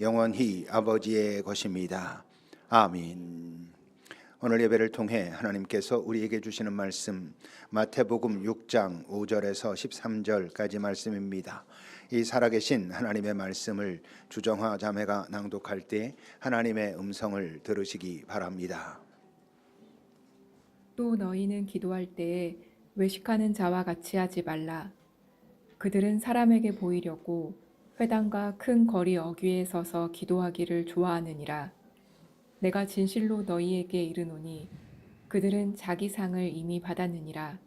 영원히 아버지의 것입니다. 아멘. 오늘 예배를 통해 하나님께서 우리에게 주시는 말씀 마태복음 6장 5절에서 13절까지 말씀입니다. 이 살아계신 하나님의 말씀을 주정화 자매가 낭독할 때 하나님의 음성을 들으시기 바랍니다. 또 너희는 기도할 때에 외식하는 자와 같이 하지 말라. 그들은 사람에게 보이려고 회당과 큰 거리 어귀에 서서 기도하기를 좋아하느니라. 내가 진실로 너희에게 이르노니 그들은 자기 상을 이미 받았느니라.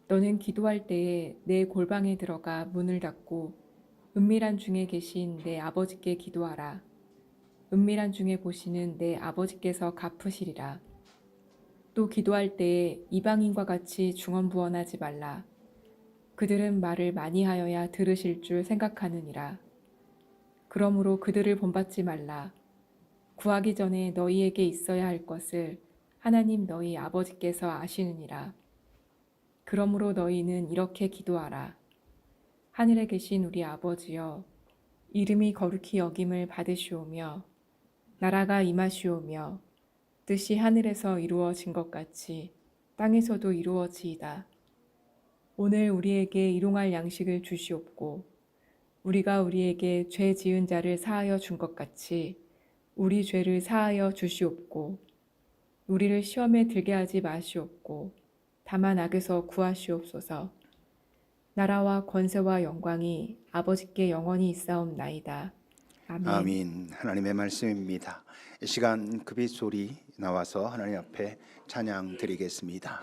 너는 기도할 때에 내 골방에 들어가 문을 닫고 은밀한 중에 계신 내 아버지께 기도하라. 은밀한 중에 보시는 내 아버지께서 갚으시리라. 또 기도할 때에 이방인과 같이 중언부언하지 말라. 그들은 말을 많이 하여야 들으실 줄 생각하느니라. 그러므로 그들을 본받지 말라. 구하기 전에 너희에게 있어야 할 것을 하나님 너희 아버지께서 아시느니라. 그러므로 너희는 이렇게 기도하라. 하늘에 계신 우리 아버지여, 이름이 거룩히 여김을 받으시오며 나라가 임하시오며 뜻이 하늘에서 이루어진 것 같이 땅에서도 이루어지이다. 오늘 우리에게 일용할 양식을 주시옵고 우리가 우리에게 죄 지은 자를 사하여 준 것 같이 우리 죄를 사하여 주시옵고 우리를 시험에 들게 하지 마시옵고 다만 악에서 구하시옵소서. 나라와 권세와 영광이 아버지께 영원히 있사옵나이다. 아멘. 아멘. 하나님의 말씀입니다. 이 시간 급이 소리 나와서 하나님 앞에 찬양 드리겠습니다.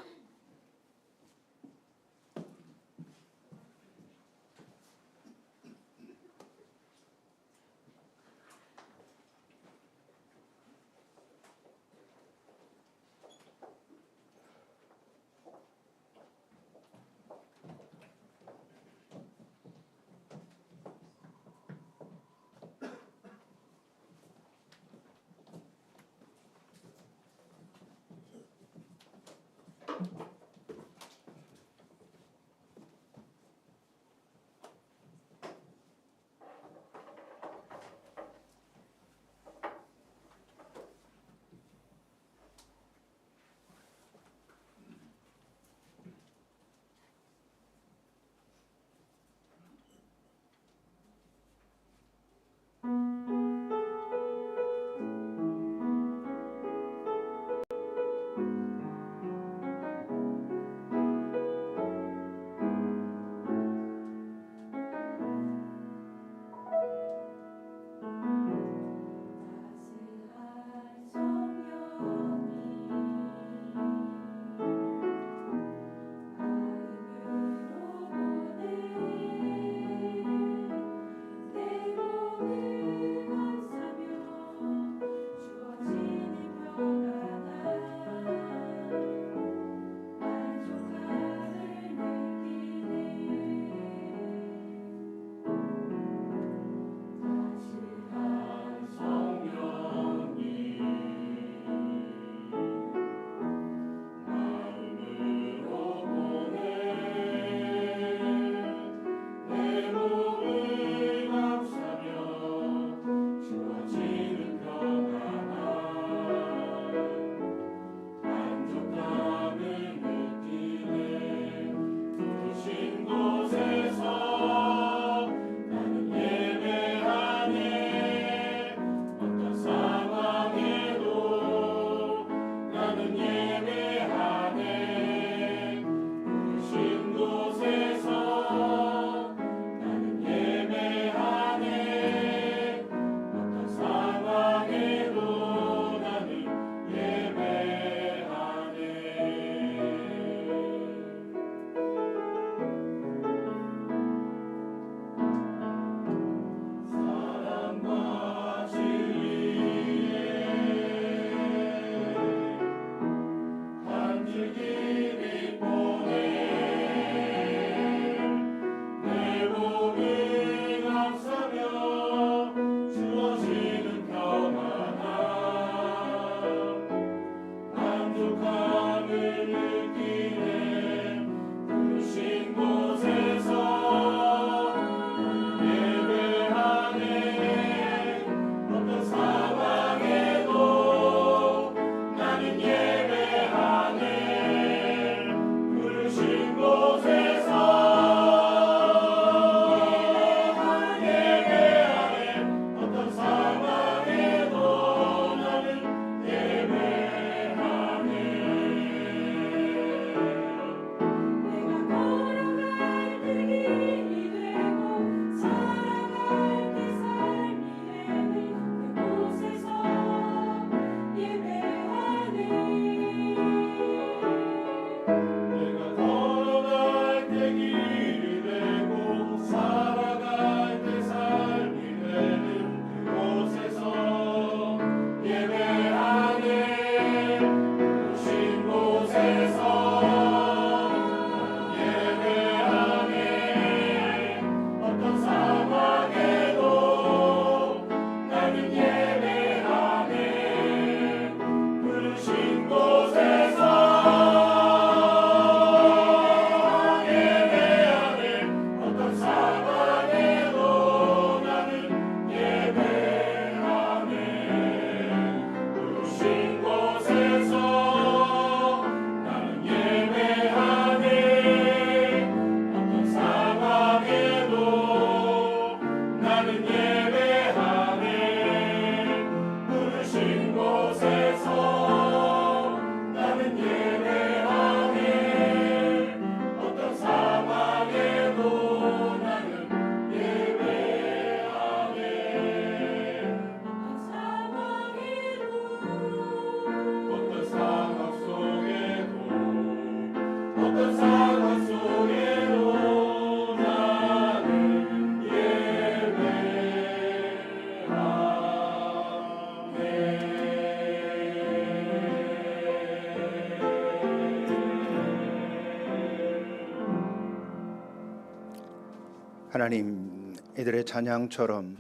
하나님, 이들의 찬양처럼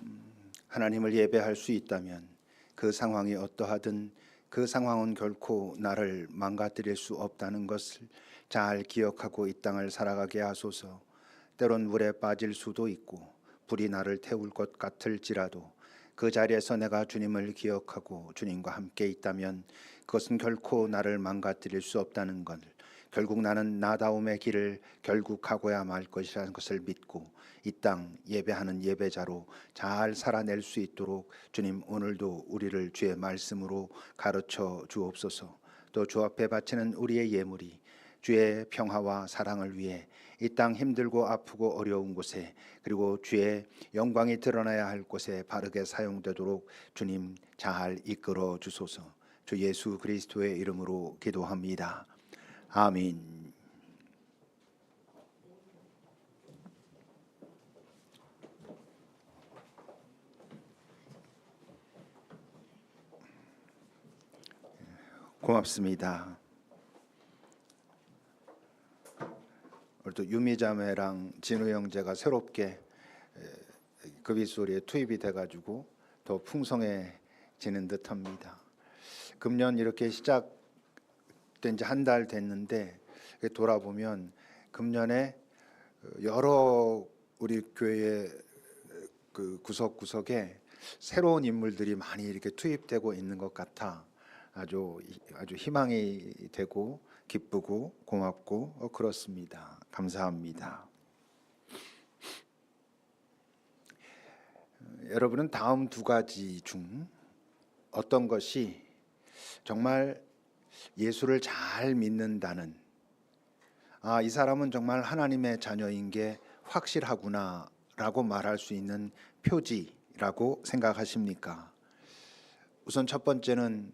하나님을 예배할 수 있다면 그 상황이 어떠하든 그 상황은 결코 나를 망가뜨릴 수 없다는 것을 잘 기억하고 이 땅을 살아가게 하소서. 때론 물에 빠질 수도 있고 불이 나를 태울 것 같을지라도 그 자리에서 내가 주님을 기억하고 주님과 함께 있다면 그것은 결코 나를 망가뜨릴 수 없다는 것, 결국 나는 나다움의 길을 결국 가고야 말 것이라는 것을 믿고 이 땅 예배하는 예배자로 잘 살아낼 수 있도록 주님 오늘도 우리를 주의 말씀으로 가르쳐 주옵소서. 또 주 앞에 바치는 우리의 예물이 주의 평화와 사랑을 위해 이 땅 힘들고 아프고 어려운 곳에 그리고 주의 영광이 드러나야 할 곳에 바르게 사용되도록 주님 잘 이끌어 주소서. 주 예수 그리스도의 이름으로 기도합니다. 아멘. 고맙습니다. 오늘도 유미자매랑 진우 형제가 새롭게 급이소리에 투입이 돼가지고 더 풍성해지는 듯합니다. 금년 이렇게 시작된 지 한 달 됐는데 돌아보면 금년에 여러 우리 교회의 그 구석구석에 새로운 인물들이 많이 이렇게 투입되고 있는 것 같아 아주 희망이 되고 기쁘고 고맙고 그렇습니다. 감사합니다. 여러분은 다음 두 가지 중 어떤 것이 정말 예수를 잘 믿는다는, 이 사람은 정말 하나님의 자녀인 게 확실하구나 라고 말할 수 있는 표지라고 생각하십니까? 우선 첫 번째는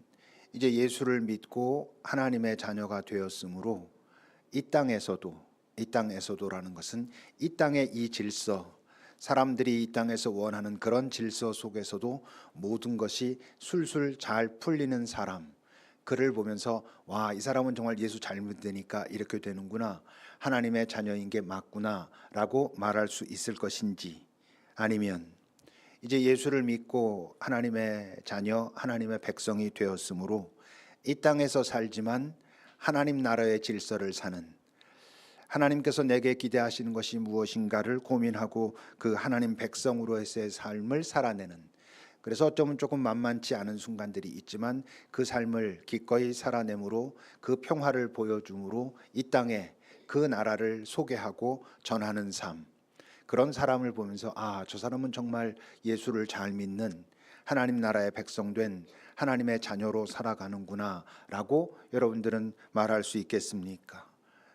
이제 예수를 믿고 하나님의 자녀가 되었으므로 이 땅에서도라는 것은 이 땅의 이 질서, 사람들이 이 땅에서 원하는 그런 질서 속에서도 모든 것이 술술 잘 풀리는 사람, 그를 보면서 와, 이 사람은 정말 예수 잘 믿으니까 이렇게 되는구나, 하나님의 자녀인 게 맞구나 라고 말할 수 있을 것인지, 아니면 이제 예수를 믿고 하나님의 자녀, 하나님의 백성이 되었으므로 이 땅에서 살지만 하나님 나라의 질서를 사는, 하나님께서 내게 기대하시는 것이 무엇인가를 고민하고 그 하나님 백성으로서의 삶을 살아내는, 그래서 어쩌면 조금 만만치 않은 순간들이 있지만 그 삶을 기꺼이 살아내므로 그 평화를 보여줌으로 이 땅에 그 나라를 소개하고 전하는 삶, 그런 사람을 보면서 저 사람은 정말 예수를 잘 믿는 하나님 나라의 백성된 하나님의 자녀로 살아가는구나 라고 여러분들은 말할 수 있겠습니까?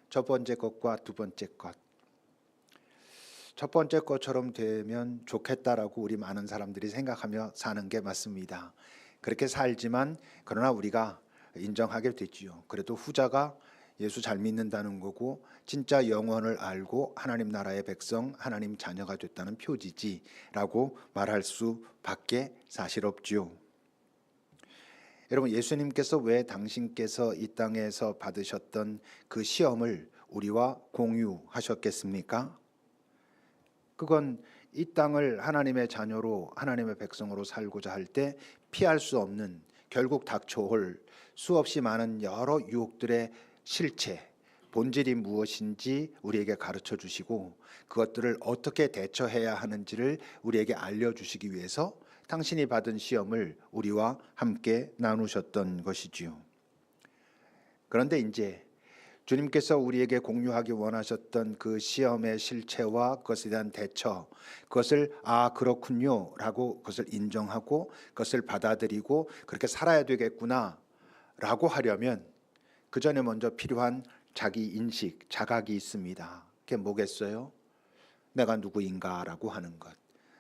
첫 번째 것과 두 번째 것, 첫 번째 것처럼 되면 좋겠다라고 우리 많은 사람들이 생각하며 사는 게 맞습니다. 그렇게 살지만 그러나 우리가 인정하게 되지요. 그래도 후자가 예수 잘 믿는다는 거고 진짜 영원을 알고 하나님 나라의 백성, 하나님 자녀가 됐다는 표지지라고 말할 수밖에 사실 없지요. 여러분, 예수님께서 왜 당신께서 이 땅에서 받으셨던 그 시험을 우리와 공유하셨겠습니까? 그건 이 땅을 하나님의 자녀로, 하나님의 백성으로 살고자 할 때 피할 수 없는, 결국 닥쳐올 수없이 많은 여러 유혹들의 실체, 본질이 무엇인지 우리에게 가르쳐 주시고 그것들을 어떻게 대처해야 하는지를 우리에게 알려주시기 위해서 당신이 받은 시험을 우리와 함께 나누셨던 것이지요. 그런데 이제 주님께서 우리에게 공유하기 원하셨던 그 시험의 실체와 그것에 대한 대처, 그것을 그렇군요 라고 그것을 인정하고 그것을 받아들이고 그렇게 살아야 되겠구나 라고 하려면 그 전에 먼저 필요한 자기 인식, 자각이 있습니다. 그게 뭐겠어요? 내가 누구인가 라고 하는 것,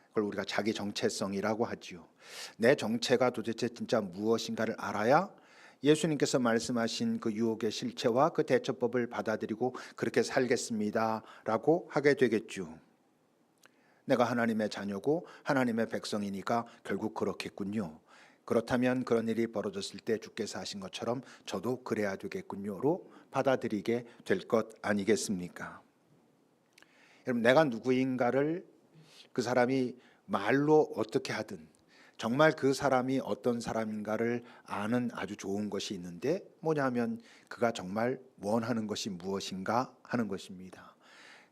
그걸 우리가 자기 정체성이라고 하지요. 내 정체가 도대체 진짜 무엇인가를 알아야 예수님께서 말씀하신 그 유혹의 실체와 그 대처법을 받아들이고 그렇게 살겠습니다 라고 하게 되겠죠. 내가 하나님의 자녀고 하나님의 백성이니까 결국 그렇겠군요. 그렇다면 그런 일이 벌어졌을 때 주께서 하신 것처럼 저도 그래야 되겠군요로 받아들이게 될 것 아니겠습니까? 여러분, 내가 누구인가를 그 사람이 말로 어떻게 하든 정말 그 사람이 어떤 사람인가를 아는 아주 좋은 것이 있는데 뭐냐 하면 그가 정말 원하는 것이 무엇인가 하는 것입니다.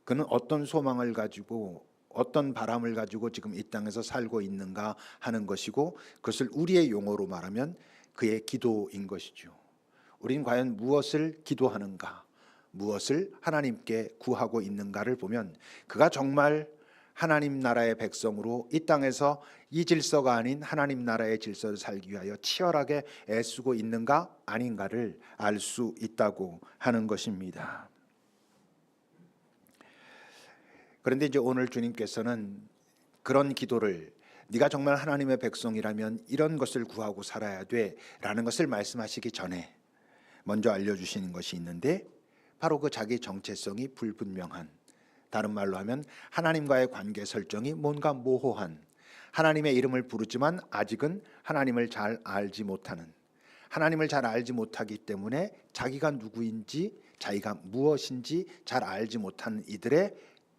그는 어떤 소망을 가지고 어떤 바람을 가지고 지금 이 땅에서 살고 있는가 하는 것이고, 그것을 우리의 용어로 말하면 그의 기도인 것이죠. 우리는 과연 무엇을 기도하는가, 무엇을 하나님께 구하고 있는가를 보면 그가 정말 하나님 나라의 백성으로 이 땅에서 이 질서가 아닌 하나님 나라의 질서를 살기 위하여 치열하게 애쓰고 있는가 아닌가를 알 수 있다고 하는 것입니다. 그런데 이제 오늘 주님께서는 그런 기도를, 네가 정말 하나님의 백성이라면 이런 것을 구하고 살아야 돼라는 것을 말씀하시기 전에 먼저 알려주시는 것이 있는데, 바로 그 자기 정체성이 불분명한, 다른 말로 하면 하나님과의 관계 설정이 뭔가 모호한, 하나님의 이름을 부르지만 아직은 하나님을 잘 알지 못하는, 하나님을 잘 알지 못하기 때문에 자기가 누구인지 자기가 무엇인지 잘 알지 못하는 이들의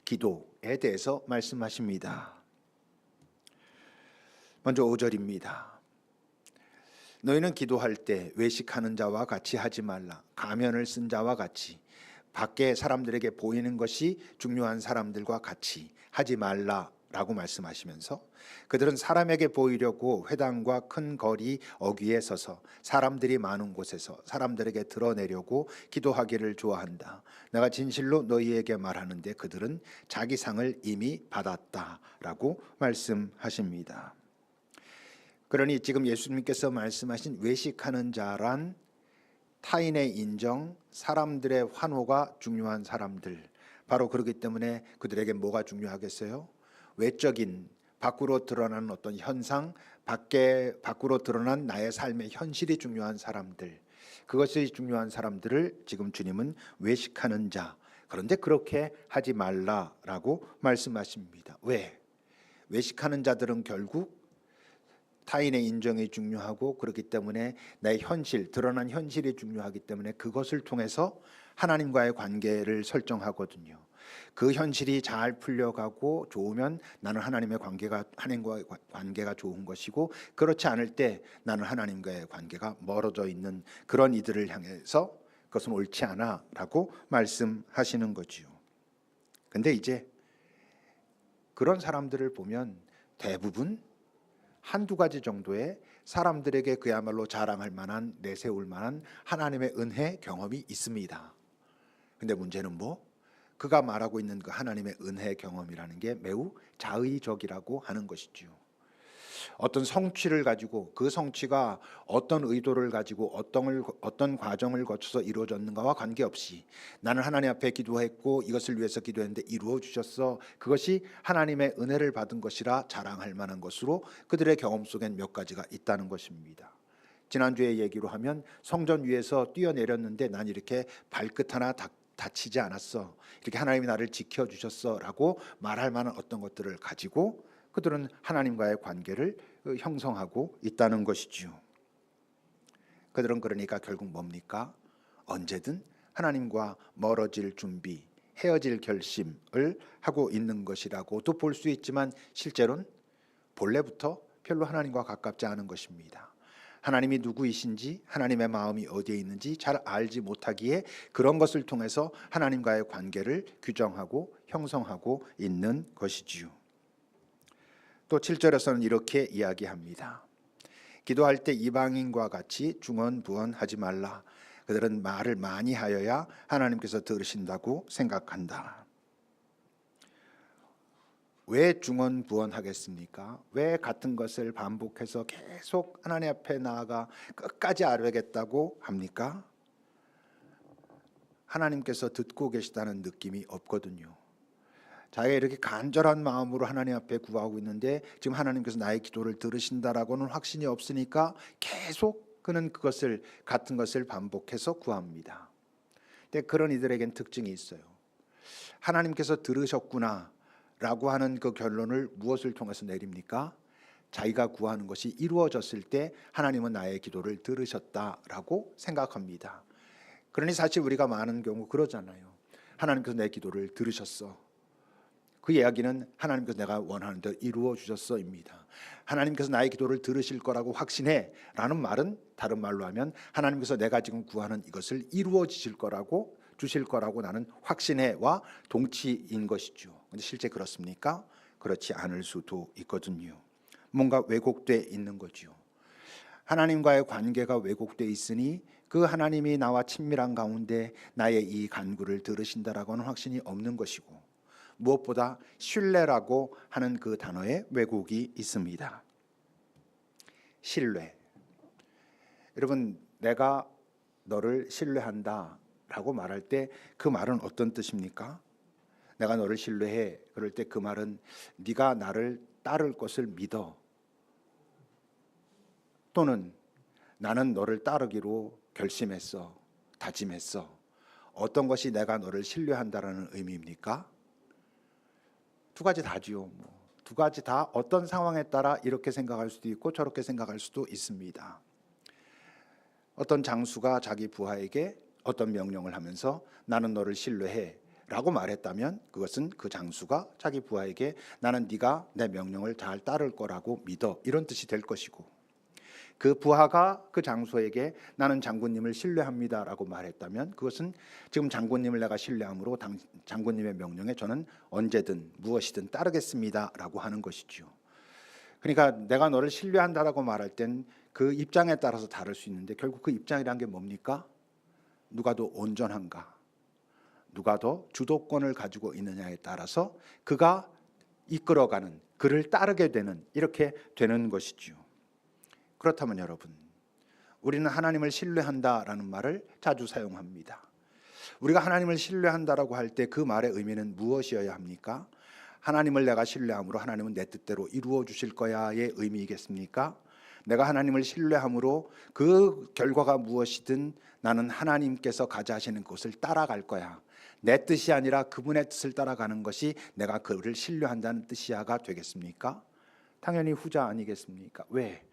기도에 대해서 말씀하십니다. 먼저 5절입니다. 너희는 기도할 때 외식하는 자와 같이 하지 말라. 가면을 쓴 자와 같이, 밖에 사람들에게 보이는 것이 중요한 사람들과 같이 하지 말라라고 말씀하시면서, 그들은 사람에게 보이려고 회당과 큰 거리 어귀에 서서 사람들이 많은 곳에서 사람들에게 드러내려고 기도하기를 좋아한다. 내가 진실로 너희에게 말하는데 그들은 자기 상을 이미 받았다라고 말씀하십니다. 그러니 지금 예수님께서 말씀하신 외식하는 자란 타인의 인정, 사람들의 환호가 중요한 사람들, 바로 그렇기 때문에 그들에게 뭐가 중요하겠어요? 외적인, 밖으로 드러나는 어떤 현상, 밖으로 드러난 나의 삶의 현실이 중요한 사람들, 그것이 중요한 사람들을 지금 주님은 외식하는 자, 그런데 그렇게 하지 말라라고 말씀하십니다. 왜? 외식하는 자들은 결국 타인의 인정이 중요하고, 그렇기 때문에 나의 현실, 드러난 현실이 중요하기 때문에 그것을 통해서 하나님과의 관계를 설정하거든요. 그 현실이 잘 풀려가고 좋으면 나는 하나님과의 관계가 좋은 것이고, 그렇지 않을 때 나는 하나님과의 관계가 멀어져 있는 그런 이들을 향해서 그것은 옳지 않아라고 말씀하시는 거지요. 근데 이제 그런 사람들을 보면 대부분 한두 가지 정도의 사람들에게 그야말로 자랑할 만한, 내세울 만한 하나님의 은혜 경험이 있습니다. 근데 문제는 그가 말하고 있는 그 하나님의 은혜 경험이라는 게 매우 자의적이라고 하는 것이지요. 어떤 성취를 가지고, 그 성취가 어떤 의도를 가지고 어떤 과정을 거쳐서 이루어졌는가와 관계없이 나는 하나님 앞에 기도했고 이것을 위해서 기도했는데 이루어 주셨어, 그것이 하나님의 은혜를 받은 것이라 자랑할 만한 것으로 그들의 경험 속엔 몇 가지가 있다는 것입니다. 지난주에 얘기로 하면 성전 위에서 뛰어내렸는데 난 이렇게 발끝 하나 다치지 않았어, 이렇게 하나님이 나를 지켜주셨어 라고 말할 만한 어떤 것들을 가지고 그들은 하나님과의 관계를 형성하고 있다는 것이지요. 그들은 그러니까 결국 뭡니까? 언제든 하나님과 멀어질 준비, 헤어질 결심을 하고 있는 것이라고도 볼 수 있지만, 실제로는 본래부터 별로 하나님과 가깝지 않은 것입니다. 하나님이 누구이신지, 하나님의 마음이 어디에 있는지 잘 알지 못하기에 그런 것을 통해서 하나님과의 관계를 규정하고 형성하고 있는 것이지요. 또 7절에서는 이렇게 이야기합니다. 기도할 때 이방인과 같이 중언부언하지 말라. 그들은 말을 많이 하여야 하나님께서 들으신다고 생각한다. 왜 중언부언하겠습니까? 왜 같은 것을 반복해서 계속 하나님 앞에 나아가 끝까지 아뢰겠다고 합니까? 하나님께서 듣고 계시다는 느낌이 없거든요. 자기가 이렇게 간절한 마음으로 하나님 앞에 구하고 있는데 지금 하나님께서 나의 기도를 들으신다라고는 확신이 없으니까 계속 그는 그것을, 같은 것을 반복해서 구합니다. 근데 그런 이들에겐 특징이 있어요. 하나님께서 들으셨구나 라고 하는 그 결론을 무엇을 통해서 내립니까? 자기가 구하는 것이 이루어졌을 때 하나님은 나의 기도를 들으셨다라고 생각합니다. 그러니 사실 우리가 많은 경우 그러잖아요. 하나님께서 내 기도를 들으셨어. 그 이야기는 하나님께서 내가 원하는 대로 이루어 주셨어입니다. 하나님께서 나의 기도를 들으실 거라고 확신해 라는 말은 다른 말로 하면 하나님께서 내가 지금 구하는 이것을 이루어 주실 거라고 나는 확신해와 동치인 것이죠. 근데 실제 그렇습니까? 그렇지 않을 수도 있거든요. 뭔가 왜곡돼 있는 거죠. 하나님과의 관계가 왜곡돼 있으니 그 하나님이 나와 친밀한 가운데 나의 이 간구를 들으신다라고는 확신이 없는 것이고, 무엇보다 신뢰라고 하는 그 단어에 왜곡이 있습니다. 신뢰. 여러분, 내가 너를 신뢰한다라고 말할 때 그 말은 어떤 뜻입니까? 내가 너를 신뢰해. 그럴 때 그 말은 네가 나를 따를 것을 믿어. 또는 나는 너를 따르기로 결심했어. 다짐했어. 어떤 것이 내가 너를 신뢰한다라는 의미입니까? 두 가지 다지요. 두 가지 다 어떤 상황에 따라 이렇게 생각할 수도 있고 저렇게 생각할 수도 있습니다. 어떤 장수가 자기 부하에게 어떤 명령을 하면서 나는 너를 신뢰해 라고 말했다면 그것은 그 장수가 자기 부하에게 나는 네가 내 명령을 잘 따를 거라고 믿어, 이런 뜻이 될 것이고, 그 부하가 그 장수에게 나는 장군님을 신뢰합니다 라고 말했다면 그것은 지금 장군님을 내가 신뢰함으로 장군님의 명령에 저는 언제든 무엇이든 따르겠습니다 라고 하는 것이죠. 그러니까 내가 너를 신뢰한다라고 말할 땐 그 입장에 따라서 다를 수 있는데, 결국 그 입장이란 게 뭡니까? 누가 더 온전한가, 누가 더 주도권을 가지고 있느냐에 따라서 그가 이끌어가는, 그를 따르게 되는, 이렇게 되는 것이지요. 그렇다면 여러분, 우리는 하나님을 신뢰한다라는 말을 자주 사용합니다. 우리가 하나님을 신뢰한다라고 할 때 그 말의 의미는 무엇이어야 합니까? 하나님을 내가 신뢰함으로 하나님은 내 뜻대로 이루어 주실 거야의 의미이겠습니까? 내가 하나님을 신뢰함으로 그 결과가 무엇이든 나는 하나님께서 가자 하시는 것을 따라갈 거야. 내 뜻이 아니라 그분의 뜻을 따라가는 것이 내가 그를 신뢰한다는 뜻이야가 되겠습니까? 당연히 후자 아니겠습니까? 왜?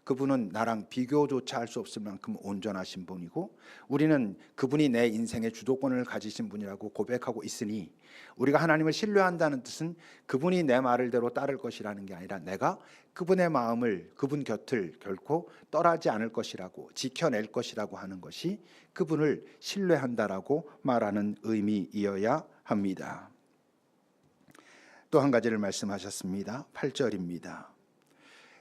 그분은 나랑 비교조차 할 수 없을 만큼 온전하신 분이고 우리는 그분이 내 인생의 주도권을 가지신 분이라고 고백하고 있으니, 우리가 하나님을 신뢰한다는 뜻은 그분이 내 말을대로 따를 것이라는 게 아니라 내가 그분의 마음을, 그분 곁을 결코 떠나지 않을 것이라고, 지켜낼 것이라고 하는 것이 그분을 신뢰한다라고 말하는 의미이어야 합니다. 또 한 가지를 말씀하셨습니다. 8절입니다.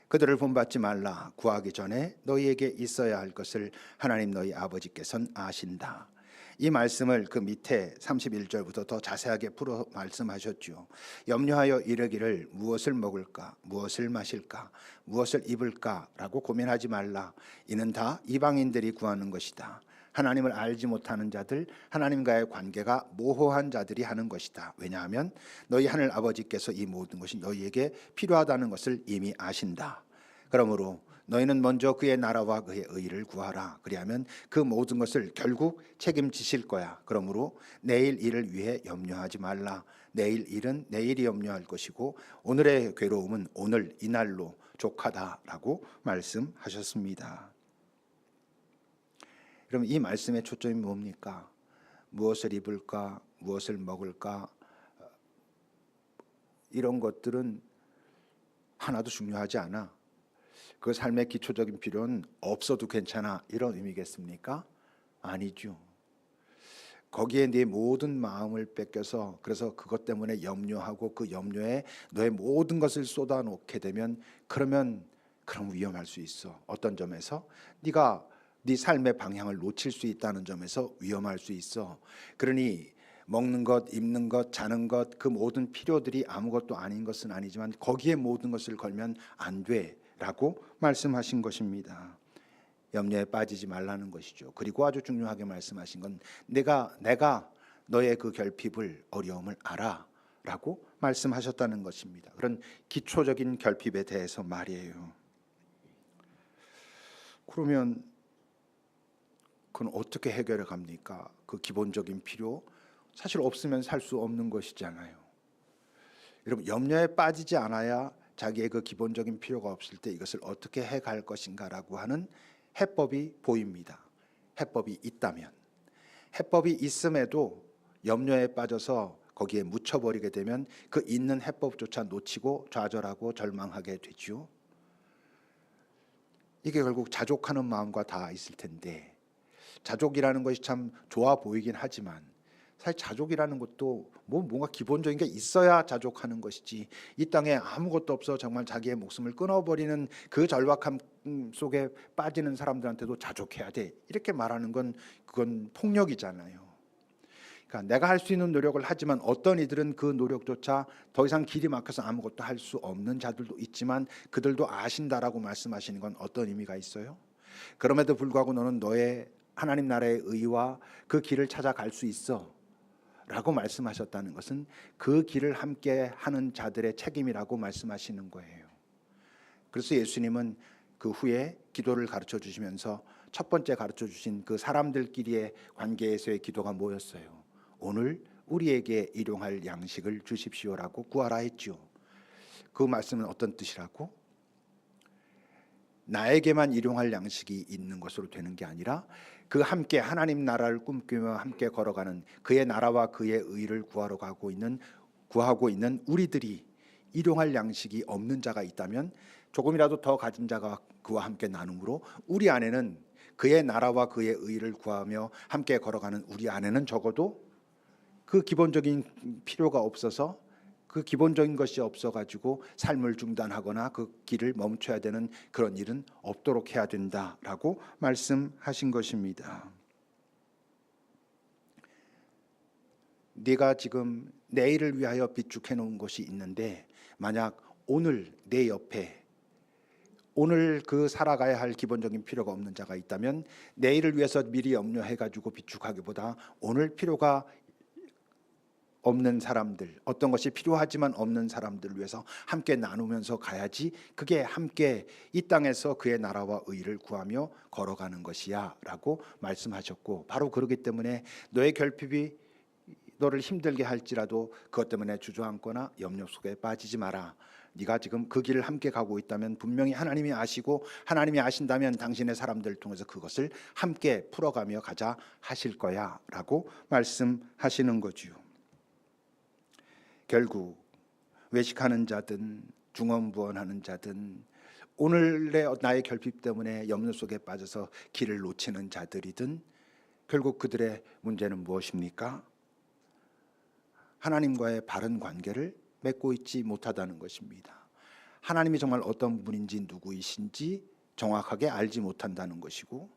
그들을 본받지 말라. 구하기 전에 너희에게 있어야 할 것을 하나님 너희 아버지께서는 아신다. 이 말씀을 그 밑에 31절부터 더 자세하게 풀어 말씀하셨죠. 염려하여 이르기를 무엇을 먹을까, 무엇을 마실까, 무엇을 입을까 라고 고민하지 말라. 이는 다 이방인들이 구하는 것이다. 하나님을 알지 못하는 자들, 하나님과의 관계가 모호한 자들이 하는 것이다. 왜냐하면 너희 하늘 아버지께서 이 모든 것이 너희에게 필요하다는 것을 이미 아신다. 그러므로 너희는 먼저 그의 나라와 그의 의를 구하라. 그리하면 그 모든 것을 결국 책임지실 거야. 그러므로 내일 일을 위해 염려하지 말라. 내일 일은 내일이 염려할 것이고 오늘의 괴로움은 오늘 이날로 족하다라고 말씀하셨습니다. 그럼 이 말씀의 초점이 뭡니까? 무엇을 입을까, 무엇을 먹을까, 이런 것들은 하나도 중요하지 않아. 그 삶의 기초적인 필요는 없어도 괜찮아, 이런 의미겠습니까? 아니죠. 거기에 네 모든 마음을 뺏겨서 그래서 그것 때문에 염려하고 그 염려에 너의 모든 것을 쏟아놓게 되면 그럼 위험할 수 있어. 어떤 점에서? 네가 네 삶의 방향을 놓칠 수 있다는 점에서 위험할 수 있어. 그러니 먹는 것, 입는 것, 자는 것, 그 모든 필요들이 아무것도 아닌 것은 아니지만 거기에 모든 것을 걸면 안 돼라고 말씀하신 것입니다. 염려에 빠지지 말라는 것이죠. 그리고 아주 중요하게 말씀하신 건 내가 너의 그 결핍을, 어려움을 알아라고 말씀하셨다는 것입니다. 그런 기초적인 결핍에 대해서 말이에요. 그러면 그건 어떻게 해결해 갑니까? 그 기본적인 필요, 사실 없으면 살 수 없는 것이잖아요. 여러분, 염려에 빠지지 않아야 자기의 그 기본적인 필요가 없을 때 이것을 어떻게 해갈 것인가라고 하는 해법이 보입니다. 해법이 있다면, 해법이 있음에도 염려에 빠져서 거기에 묻혀버리게 되면 그 있는 해법조차 놓치고 좌절하고 절망하게 되지요. 이게 결국 자족하는 마음과 다 있을 텐데, 자족이라는 것이 참 좋아 보이긴 하지만 사실 자족이라는 것도 뭔가 기본적인 게 있어야 자족하는 것이지, 이 땅에 아무것도 없어 정말 자기의 목숨을 끊어버리는 그 절박함 속에 빠지는 사람들한테도 자족해야 돼, 이렇게 말하는 건 그건 폭력이잖아요. 그러니까 내가 할 수 있는 노력을 하지만 어떤 이들은 그 노력조차 더 이상 길이 막혀서 아무것도 할 수 없는 자들도 있지만 그들도 아신다라고 말씀하시는 건 어떤 의미가 있어요? 그럼에도 불구하고 너는 너의 하나님 나라의 의와 그 길을 찾아갈 수 있어 라고 말씀하셨다는 것은 그 길을 함께 하는 자들의 책임이라고 말씀하시는 거예요. 그래서 예수님은 그 후에 기도를 가르쳐 주시면서 첫 번째 가르쳐 주신 그 사람들끼리의 관계에서의 기도가 뭐였어요? 오늘 우리에게 일용할 양식을 주십시오라고 구하라 했죠. 그 말씀은 어떤 뜻이라고? 나에게만 일용할 양식이 있는 것으로 되는 게 아니라 그 함께 하나님 나라를 꿈꾸며 함께 걸어가는 그의 나라와 그의 의를 구하고 있는 우리들이 일용할 양식이 없는 자가 있다면 조금이라도 더 가진 자가 그와 함께 나눔으로 우리 안에는 그의 나라와 그의 의를 구하며 함께 걸어가는 우리 안에는 적어도 그 기본적인 필요가 없어서, 그 기본적인 것이 없어가지고 삶을 중단하거나 그 길을 멈춰야 되는 그런 일은 없도록 해야 된다라고 말씀하신 것입니다. 네가 지금 내일을 위하여 비축해 놓은 것이 있는데 만약 오늘 내 옆에 오늘 그 살아가야 할 기본적인 필요가 없는 자가 있다면 내일을 위해서 미리 염려해가지고 비축하기보다 오늘 필요가 없는 사람들, 어떤 것이 필요하지만 없는 사람들을 위해서 함께 나누면서 가야지, 그게 함께 이 땅에서 그의 나라와 의를 구하며 걸어가는 것이야 라고 말씀하셨고, 바로 그렇기 때문에 너의 결핍이 너를 힘들게 할지라도 그것 때문에 주저앉거나 염려 속에 빠지지 마라. 네가 지금 그 길을 함께 가고 있다면 분명히 하나님이 아시고 하나님이 아신다면 당신의 사람들을 통해서 그것을 함께 풀어가며 가자 하실 거야 라고 말씀하시는 거지요. 결국 외식하는 자든 중언부언하는 자든 오늘의 나의 결핍 때문에 염려 속에 빠져서 길을 놓치는 자들이든 결국 그들의 문제는 무엇입니까? 하나님과의 바른 관계를 맺고 있지 못하다는 것입니다. 하나님이 정말 어떤 분인지 누구이신지 정확하게 알지 못한다는 것이고,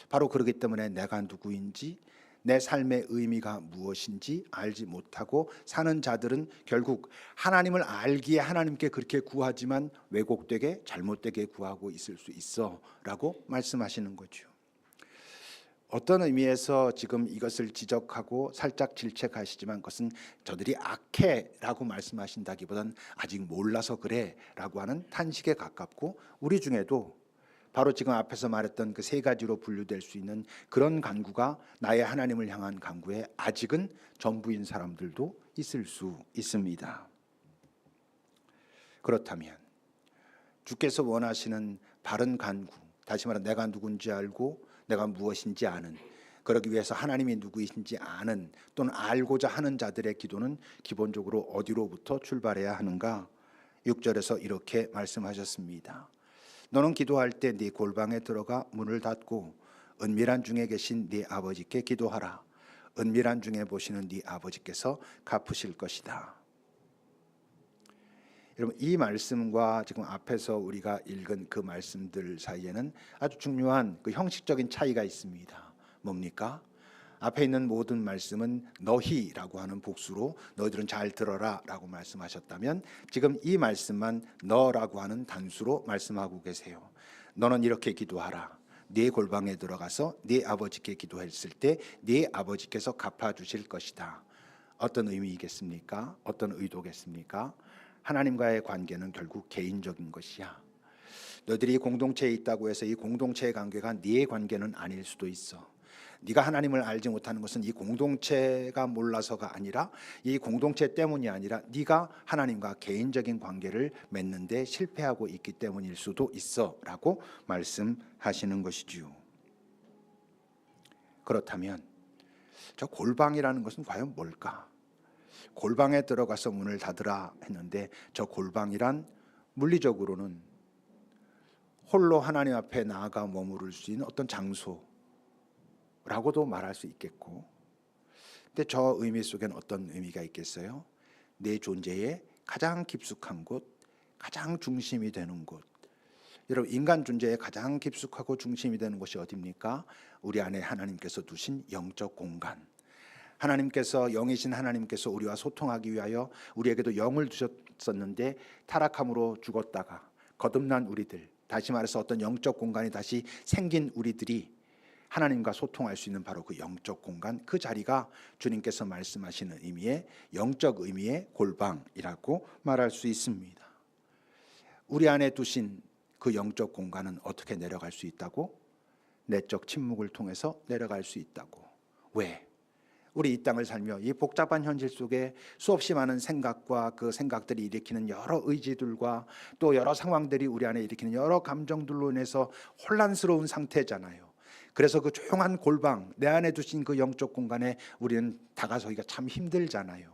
바로 그렇기 때문에 내가 누구인지 내 삶의 의미가 무엇인지 알지 못하고 사는 자들은 결국 하나님을 알기에 하나님께 그렇게 구하지만 왜곡되게 잘못되게 구하고 있을 수 있어 라고 말씀하시는 거죠. 어떤 의미에서 지금 이것을 지적하고 살짝 질책하시지만 그것은 저들이 악해 라고 말씀하신다기보단 아직 몰라서 그래 라고 하는 탄식에 가깝고, 우리 중에도 바로 지금 앞에서 말했던 그 세 가지로 분류될 수 있는 그런 간구가 나의 하나님을 향한 간구에 아직은 전부인 사람들도 있을 수 있습니다. 그렇다면 주께서 원하시는 바른 간구, 다시 말해 내가 누군지 알고 내가 무엇인지 아는, 그러기 위해서 하나님이 누구이신지 아는 또는 알고자 하는 자들의 기도는 기본적으로 어디로부터 출발해야 하는가? 6절에서 이렇게 말씀하셨습니다. 너는 기도할 때 네 골방에 들어가 문을 닫고 은밀한 중에 계신 네 아버지께 기도하라. 은밀한 중에 보시는 네 아버지께서 갚으실 것이다. 여러분, 이 말씀과 지금 앞에서 우리가 읽은 그 말씀들 사이에는 아주 중요한 그 형식적인 차이가 있습니다. 뭡니까? 앞에 있는 모든 말씀은 너희라고 하는 복수로 너희들은 잘 들어라 라고 말씀하셨다면, 지금 이 말씀만 너라고 하는 단수로 말씀하고 계세요. 너는 이렇게 기도하라. 네 골방에 들어가서 네 아버지께 기도했을 때 네 아버지께서 갚아주실 것이다. 어떤 의미이겠습니까? 어떤 의도겠습니까? 하나님과의 관계는 결국 개인적인 것이야. 너희들이 공동체에 있다고 해서 이 공동체의 관계가 네 관계는 아닐 수도 있어. 네가 하나님을 알지 못하는 것은 이 공동체가 몰라서가 아니라, 이 공동체 때문이 아니라 네가 하나님과 개인적인 관계를 맺는 데 실패하고 있기 때문일 수도 있어 라고 말씀하시는 것이지요. 그렇다면 저 골방이라는 것은 과연 뭘까? 골방에 들어가서 문을 닫으라 했는데 저 골방이란 물리적으로는 홀로 하나님 앞에 나아가 머무를 수 있는 어떤 장소라고도 말할 수 있겠고, 근데 저 의미 속에는 어떤 의미가 있겠어요? 내 존재의 가장 깊숙한 곳, 가장 중심이 되는 곳. 여러분, 인간 존재의 가장 깊숙하고 중심이 되는 곳이 어디입니까? 우리 안에 하나님께서 두신 영적 공간. 하나님께서, 영이신 하나님께서 우리와 소통하기 위하여 우리에게도 영을 주셨었는데 타락함으로 죽었다가 거듭난 우리들, 다시 말해서 어떤 영적 공간이 다시 생긴 우리들이 하나님과 소통할 수 있는 바로 그 영적 공간, 그 자리가 주님께서 말씀하시는 의미의 영적 의미의 골방이라고 말할 수 있습니다. 우리 안에 두신 그 영적 공간은 어떻게 내려갈 수 있다고? 내적 침묵을 통해서 내려갈 수 있다고. 왜? 우리 이 땅을 살며 이 복잡한 현실 속에 수없이 많은 생각과 그 생각들이 일으키는 여러 의지들과 또 여러 상황들이 우리 안에 일으키는 여러 감정들로 인해서 혼란스러운 상태잖아요. 그래서 그 조용한 골방, 내 안에 두신 그 영적 공간에 우리는 다가서기가 참 힘들잖아요.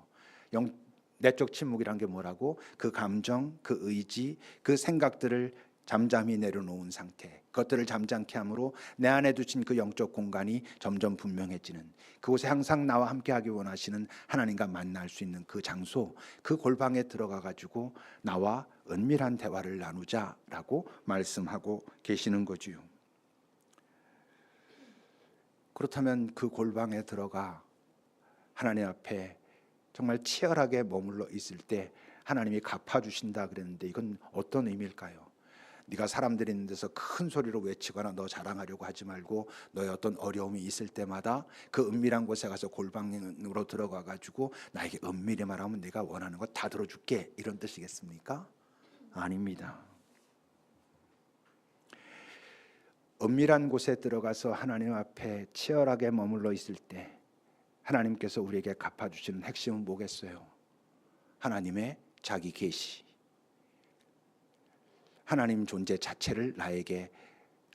내적 침묵이란 게 뭐라고? 그 감정, 그 의지, 그 생각들을 잠잠히 내려놓은 상태, 그것들을 잠잠케 함으로 내 안에 두신 그 영적 공간이 점점 분명해지는, 그곳에 항상 나와 함께하기 원하시는 하나님과 만날 수 있는 그 장소, 그 골방에 들어가 가지고 나와 은밀한 대화를 나누자라고 말씀하고 계시는 거지요. 그렇다면 그 골방에 들어가 하나님 앞에 정말 치열하게 머물러 있을 때 하나님이 갚아주신다 그랬는데, 이건 어떤 의미일까요? 네가 사람들이 있는 데서 큰 소리로 외치거나 너 자랑하려고 하지 말고, 너의 어떤 어려움이 있을 때마다 그 은밀한 곳에 가서 골방으로 들어가 가지고 나에게 은밀히 말하면 내가 원하는 거 다 들어줄게, 이런 뜻이겠습니까? 아닙니다. 은밀한 곳에 들어가서 하나님 앞에 치열하게 머물러 있을 때 하나님께서 우리에게 갚아주시는 핵심은 뭐겠어요? 하나님의 자기 계시, 하나님 존재 자체를 나에게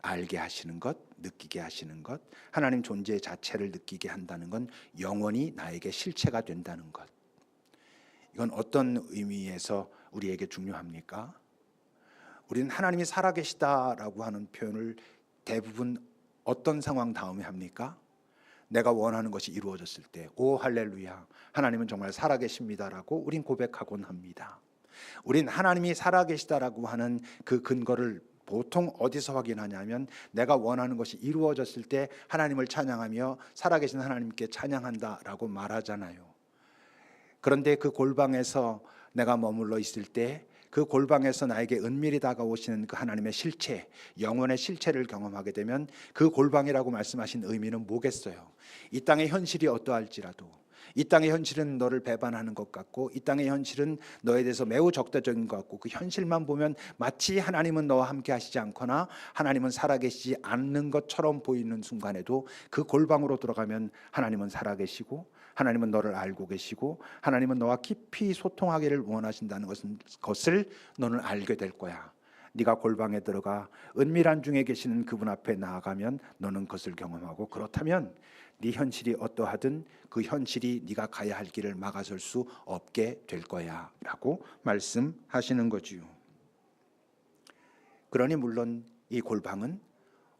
알게 하시는 것, 느끼게 하시는 것, 하나님 존재 자체를 느끼게 한다는 건 영원히 나에게 실체가 된다는 것. 이건 어떤 의미에서 우리에게 중요합니까? 우리는 하나님이 살아계시다라고 하는 표현을 대부분 어떤 상황 다음에 합니까? 내가 원하는 것이 이루어졌을 때, 오 할렐루야, 하나님은 정말 살아계십니다라고 우린 고백하곤 합니다. 우린 하나님이 살아계시다라고 하는 그 근거를 보통 어디서 확인하냐면, 내가 원하는 것이 이루어졌을 때 하나님을 찬양하며 살아계신 하나님께 찬양한다라고 말하잖아요. 그런데 그 골방에서 내가 머물러 있을 때, 그 골방에서 나에게 은밀히 다가오시는 그 하나님의 실체, 영원의 실체를 경험하게 되면 그 골방이라고 말씀하신 의미는 뭐겠어요? 이 땅의 현실이 어떠할지라도, 이 땅의 현실은 너를 배반하는 것 같고, 이 땅의 현실은 너에 대해서 매우 적대적인 것 같고, 그 현실만 보면 마치 하나님은 너와 함께 하시지 않거나 하나님은 살아계시지 않는 것처럼 보이는 순간에도, 그 골방으로 들어가면 하나님은 살아계시고 하나님은 너를 알고 계시고 하나님은 너와 깊이 소통하기를 원하신다는 것을 너는 알게 될 거야. 네가 골방에 들어가 은밀한 중에 계시는 그분 앞에 나아가면 너는 그것을 경험하고, 그렇다면 네 현실이 어떠하든 그 현실이 네가 가야 할 길을 막아설 수 없게 될 거야 라고 말씀하시는 거지요. 그러니 물론 이 골방은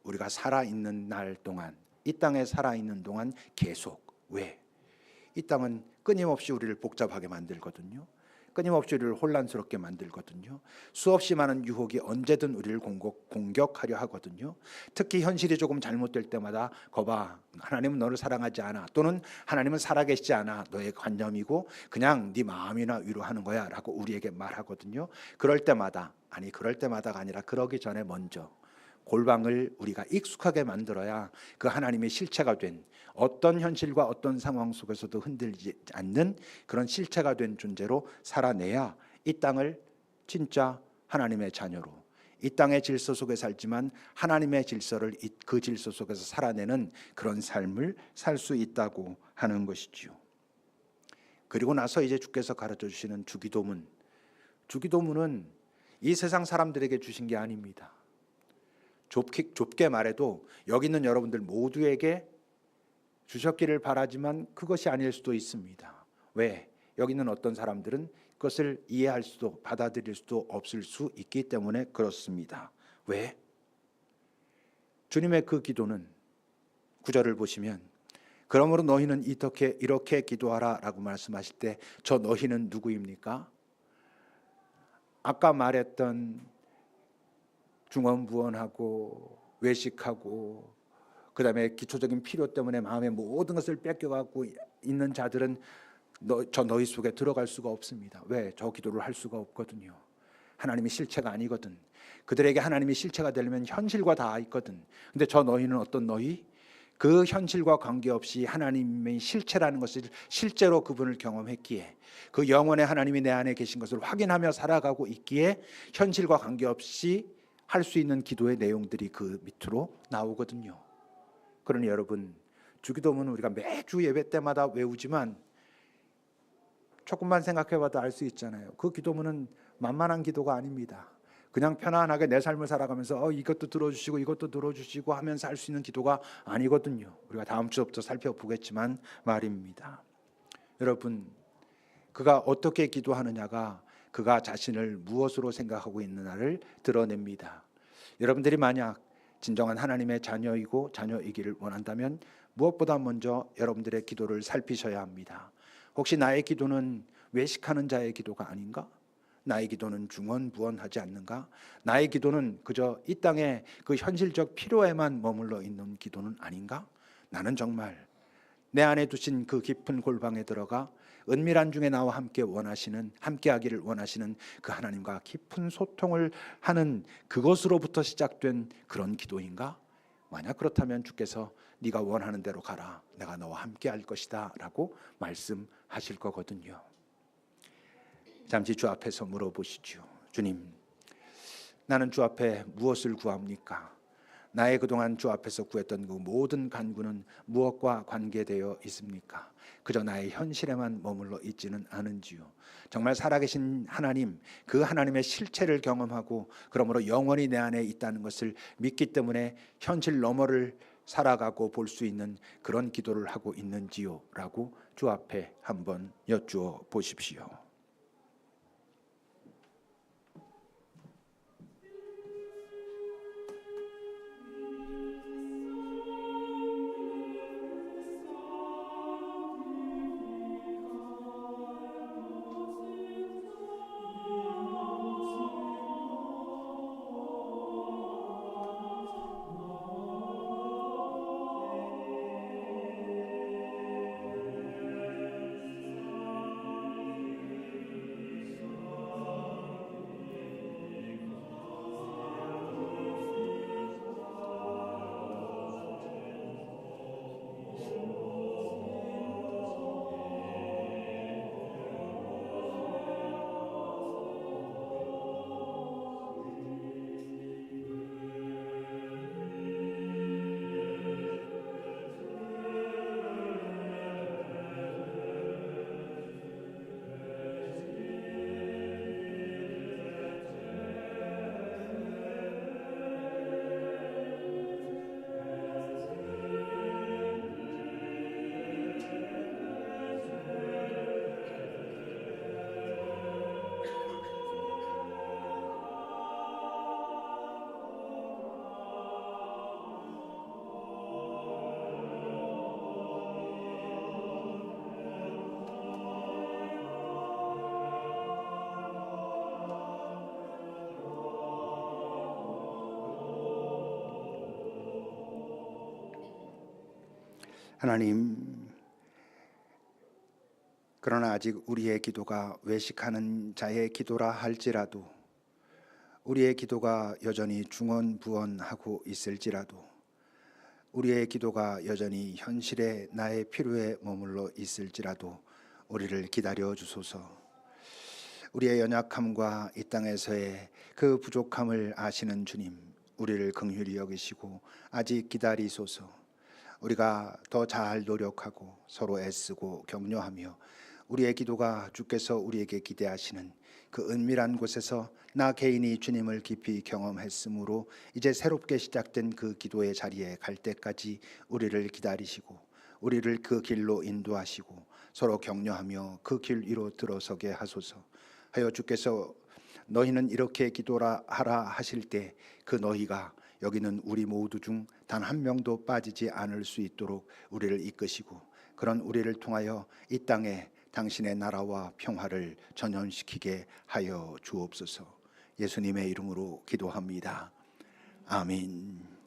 우리가 살아있는 날 동안, 이 땅에 살아있는 동안 계속, 왜? 이 땅은 끊임없이 우리를 복잡하게 만들거든요. 끊임없이 우리를 혼란스럽게 만들거든요. 수없이 많은 유혹이 언제든 우리를 공격하려 하거든요. 특히 현실이 조금 잘못될 때마다 거봐, 하나님은 너를 사랑하지 않아, 또는 하나님은 살아계시지 않아, 너의 관념이고 그냥 네 마음이나 위로하는 거야 라고 우리에게 말하거든요. 그럴 때마다, 아니 그럴 때마다가 아니라 그러기 전에 먼저 골방을 우리가 익숙하게 만들어야 그 하나님의 실체가 된, 어떤 현실과 어떤 상황 속에서도 흔들리지 않는 그런 실체가 된 존재로 살아내야 이 땅을 진짜 하나님의 자녀로, 이 땅의 질서 속에 살지만 하나님의 질서를 그 질서 속에서 살아내는 그런 삶을 살 수 있다고 하는 것이지요. 그리고 나서 이제 주께서 가르쳐 주시는 주기도문, 주기도문은 이 세상 사람들에게 주신 게 아닙니다. 좁게 말해도 여기 있는 여러분들 모두에게 주셨기를 바라지만 그것이 아닐 수도 있습니다. 왜? 여기 있는 어떤 사람들은 그것을 이해할 수도 받아들일 수도 없을 수 있기 때문에 그렇습니다. 왜? 주님의 그 기도는 9절을 보시면 그러므로 너희는 이렇게 기도하라 라고 말씀하실 때 저 너희는 누구입니까? 아까 말했던 중언부언하고 외식하고 그 다음에 기초적인 필요 때문에 마음의 모든 것을 뺏겨갖고 있는 자들은 저 너희 속에 들어갈 수가 없습니다. 왜? 저 기도를 할 수가 없거든요. 하나님이 실체가 아니거든. 그들에게 하나님이 실체가 되려면 현실과 다 있거든. 근데 저 너희는 어떤 너희? 그 현실과 관계없이 하나님의 실체라는 것을 실제로 그분을 경험했기에 그 영원의 하나님이 내 안에 계신 것을 확인하며 살아가고 있기에 현실과 관계없이 할 수 있는 기도의 내용들이 그 밑으로 나오거든요. 그러니 여러분, 주기도문은 우리가 매주 예배 때마다 외우지만 조금만 생각해봐도 알 수 있잖아요. 그 기도문은 만만한 기도가 아닙니다. 그냥 편안하게 내 삶을 살아가면서 이것도 들어주시고 이것도 들어주시고 하면서 할 수 있는 기도가 아니거든요. 우리가 다음 주부터 살펴보겠지만 말입니다. 여러분, 그가 어떻게 기도하느냐가 그가 자신을 무엇으로 생각하고 있느냐를 드러냅니다. 여러분들이 만약 진정한 하나님의 자녀이고 자녀이기를 원한다면 무엇보다 먼저 여러분들의 기도를 살피셔야 합니다. 혹시 나의 기도는 외식하는 자의 기도가 아닌가? 나의 기도는 중언부언하지 않는가? 나의 기도는 그저 이 땅의 그 현실적 필요에만 머물러 있는 기도는 아닌가? 나는 정말 내 안에 두신 그 깊은 골방에 들어가 은밀한 중에 나와 함께하기를 원하시는 그 하나님과 깊은 소통을 하는 그것으로부터 시작된 그런 기도인가? 만약 그렇다면 주께서 네가 원하는 대로 가라. 내가 너와 함께할 것이다 라고 말씀하실 거거든요. 잠시 주 앞에서 물어보시죠. 주님, 나는 주 앞에 무엇을 구합니까? 나의 그동안 주 앞에서 구했던 그 모든 간구는 무엇과 관계되어 있습니까? 그저 나의 현실에만 머물러 있지는 않은지요. 정말 살아계신 하나님, 그 하나님의 실체를 경험하고 그러므로 영원히 내 안에 있다는 것을 믿기 때문에 현실 너머를 살아가고 볼 수 있는 그런 기도를 하고 있는지요? 라고 주 앞에 한번 여쭈어 보십시오. 하나님, 그러나 아직 우리의 기도가 외식하는 자의 기도라 할지라도, 우리의 기도가 여전히 중언부언하고 있을지라도, 우리의 기도가 여전히 현실의 나의 필요에 머물러 있을지라도 우리를 기다려 주소서. 우리의 연약함과 이 땅에서의 그 부족함을 아시는 주님, 우리를 긍휼히 여기시고 아직 기다리소서. 우리가 더 잘 노력하고 서로 애쓰고 격려하며 우리의 기도가 주께서 우리에게 기대하시는 그 은밀한 곳에서 나 개인이 주님을 깊이 경험했으므로 이제 새롭게 시작된 그 기도의 자리에 갈 때까지 우리를 기다리시고 우리를 그 길로 인도하시고 서로 격려하며 그 길 위로 들어서게 하소서. 하여 주께서 너희는 이렇게 기도라 하라 하실 때 그 너희가 여기는 우리 모두 중 단 한 명도 빠지지 않을 수 있도록 우리를 이끄시고 그런 우리를 통하여 이 땅에 당신의 나라와 평화를 전현시키게 하여 주옵소서. 예수님의 이름으로 기도합니다. 아멘.